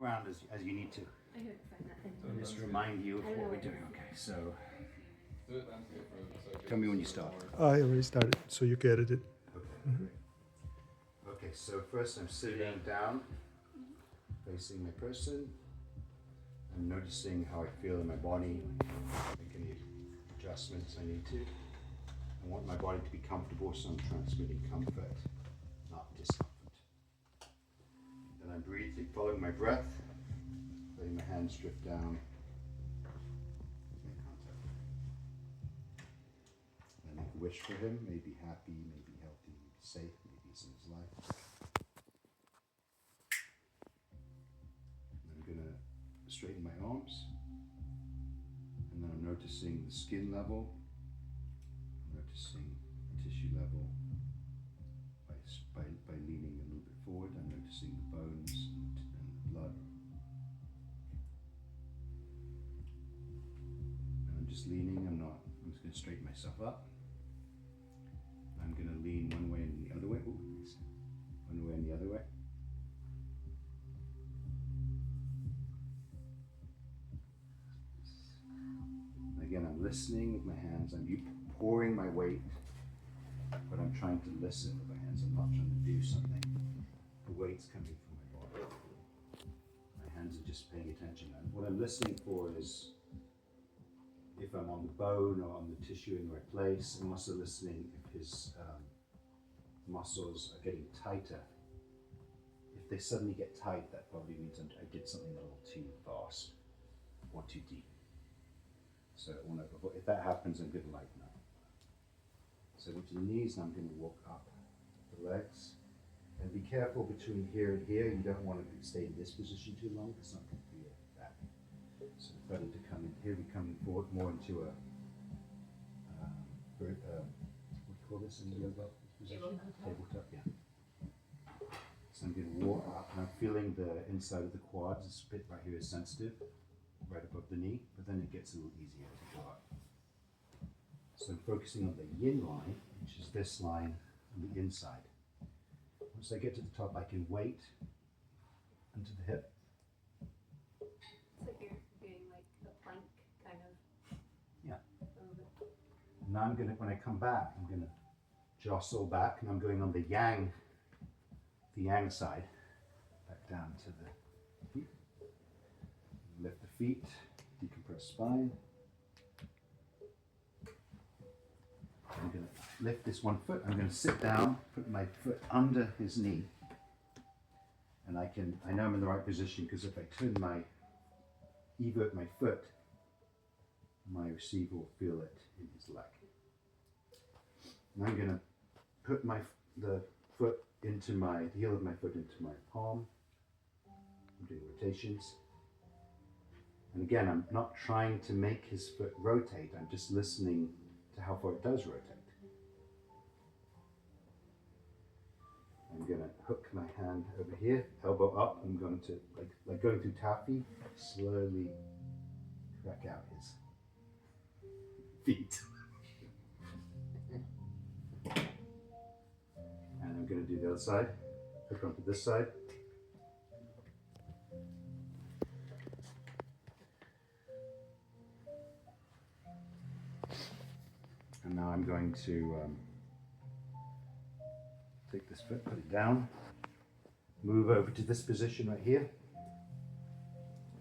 around as you need to. I couldn't find that thing. And just remind you of what we're doing. Okay, so tell me when you start. I already started, so you can edit it. Okay, great. Okay, so first I'm sitting down, facing my person. I'm noticing how I feel in my body, make any adjustments I need to. I want my body to be comfortable, so I'm transmitting comfort, not discomfort. Then I'm breathing, following my breath, letting my hands drift down. Make contact. I make a wish for him, may be happy, may be healthy, may be safe, may be in his life. I'm gonna straighten my arms, and then I'm noticing the skin level, noticing the tissue level. By leaning a little bit forward, I'm noticing the bones and the blood. And I'm just leaning, I'm just going to straighten myself up. I'm going to lean one way and the other way. Ooh, nice. One way and the other way. Again, I'm listening with my hands. I'm pouring my weight, but I'm trying to listen with my hands. I'm not trying to do something. The weight's coming from my body. My hands are just paying attention. And what I'm listening for is if I'm on the bone or on the tissue in the right place. I'm also listening if his muscles are getting tighter. If they suddenly get tight, that probably means I did something a little too fast or too deep. So if that happens, I'm going to lighten up. So with the knees, I'm going to walk up the legs. And be careful between here and here. You don't want to stay in this position too long. It's not going to feel that. So it's better to come in here. We're coming forward more into a, what do you call this in the yoga position? Tabletop, yeah. So I'm going to walk up, and I'm feeling the inside of the quads. This bit right here is sensitive, right above the knee, but then it gets a little easier to go up. So I'm focusing on the yin line, which is this line on the inside. Once I get to the top, I can weight into the hip. It's like you're doing like a plank kind of. Yeah. A little bit. Now I'm gonna, when I come back, I'm gonna jostle back, and I'm going on the yang side, back down to the feet. Lift the feet, decompress spine. I'm going to lift this one foot. I'm going to sit down, put my foot under his knee, and I know I'm in the right position because if I turn evert my foot, my receiver will feel it in his leg. And I'm going to put the heel of my foot into my palm. I'm doing rotations. And again, I'm not trying to make his foot rotate. I'm just listening to how far it does rotate. I'm going to hook my hand over here, elbow up. I'm going to, like going through taffy, slowly crack out his feet. And I'm going to do the other side, hook onto this side. And now I'm going to take this foot, put it down, move over to this position right here.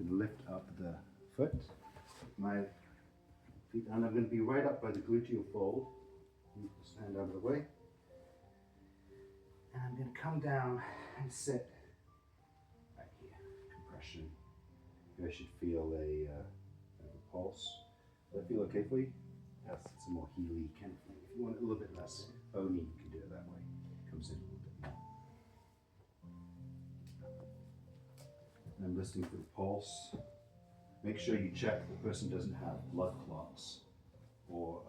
I'm going to lift up the foot, put my feet down. I'm going to be right up by the gluteal fold. Move this hand out of the way. And I'm going to come down and sit right here. Compression. You guys should feel a pulse. Does that feel okay for you? Yes, it's a more healy kind of thing. If you want it a little bit less bony, you can do it that way. It comes in a little bit more. And I'm listening for the pulse. Make sure you check the person doesn't have blood clots or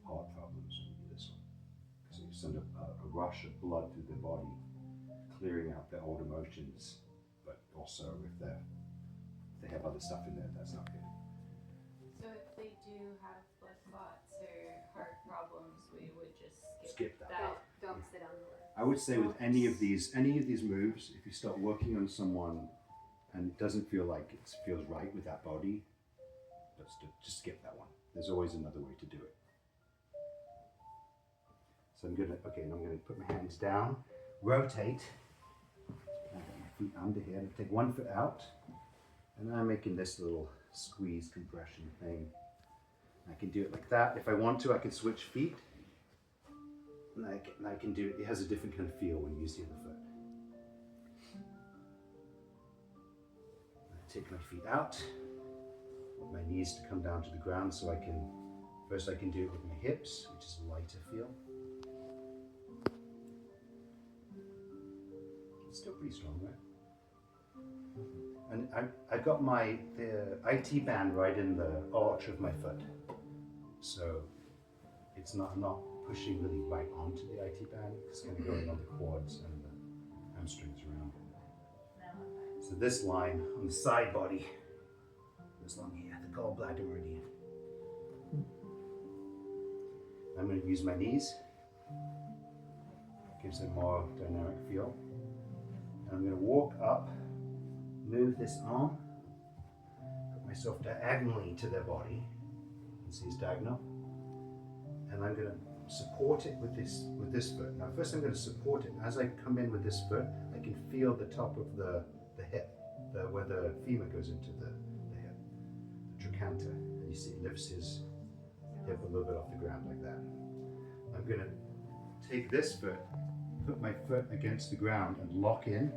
heart problems when you do this one. So you send a rush of blood through their body, clearing out their old emotions, but also if they have other stuff in there, that's not good. So if they do have blood clots or heart problems, we would just skip that. Don't sit on the left. I would say with any of these moves, if you start working on someone and it doesn't feel like it feels right with that body, just skip that one. There's always another way to do it. So I'm gonna put my hands down, rotate, and get my feet under here, and take one foot out, and I'm making this little squeeze compression thing. I can do it like that. If I want to, I can switch feet, and I can do it. It has a different kind of feel when you use the other foot. I take my feet out, want my knees to come down to the ground, so I can do it with my hips, which is a lighter feel. It's still pretty strong, right? And I've got the IT band right in the arch of my foot, so I'm not pushing really right onto the IT band. It's kind of going on the quads and the hamstrings around. So this line on the side body, this one here, the gallbladder meridian. I'm going to use my knees. Gives it a more dynamic feel. And I'm going to walk up, move this arm, put myself diagonally to their body. You can see it's diagonal. And I'm going to support it with this foot. Now first I'm going to support it. As I come in with this foot, I can feel the top of the hip, where the femur goes into the hip, the trochanter. And you see it lifts his hip a little bit off the ground like that. I'm going to take this foot, put my foot against the ground and lock in,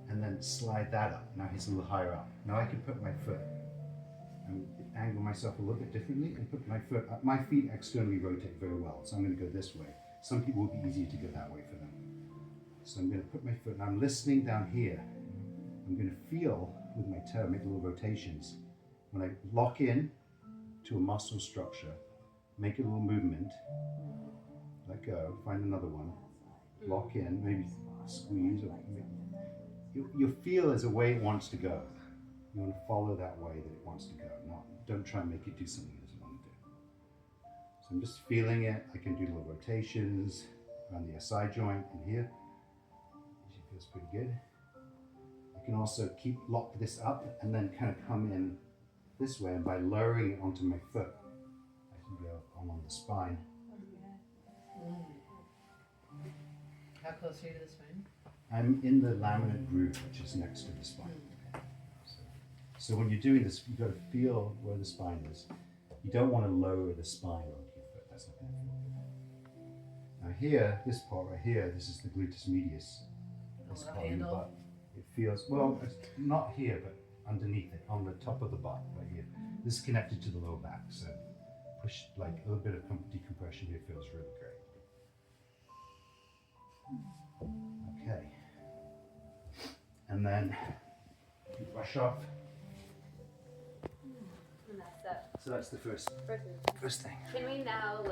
and then slide that up. Now he's a little higher up. Now I can put my foot and angle myself a little bit differently and put my foot up. My feet externally rotate very well, so I'm going to go this way. Some people will be easier to go that way for them. So I'm going to put my foot, and I'm listening down here. I'm going to feel with my toe, make little rotations. When I lock in to a muscle structure, make a little movement, let go, find another one, lock in, maybe squeeze, or you'll feel as a way it wants to go. You want to follow that way that it wants to go. Don't try and make it do something it doesn't want to do. So I'm just feeling it. I can do little rotations around the SI joint in here. It feels pretty good. I can also lock this up and then kind of come in this way, and by lowering it onto my foot, I can go along the spine. How close are you to the spine? I'm in the laminate groove, which is next to the spine. So when you're doing this, you've got to feel where the spine is. You don't want to lower the spine onto your foot. That's not going to feel good. Now here, this part right here, this is the gluteus medius. This part in the butt. It feels, well, it's not here, but underneath it, on the top of the butt, right here. This is connected to the lower back, so push, like a little bit of decompression here feels really great. Okay. And then you brush off. And that's that. So that's the first thing. Can we now like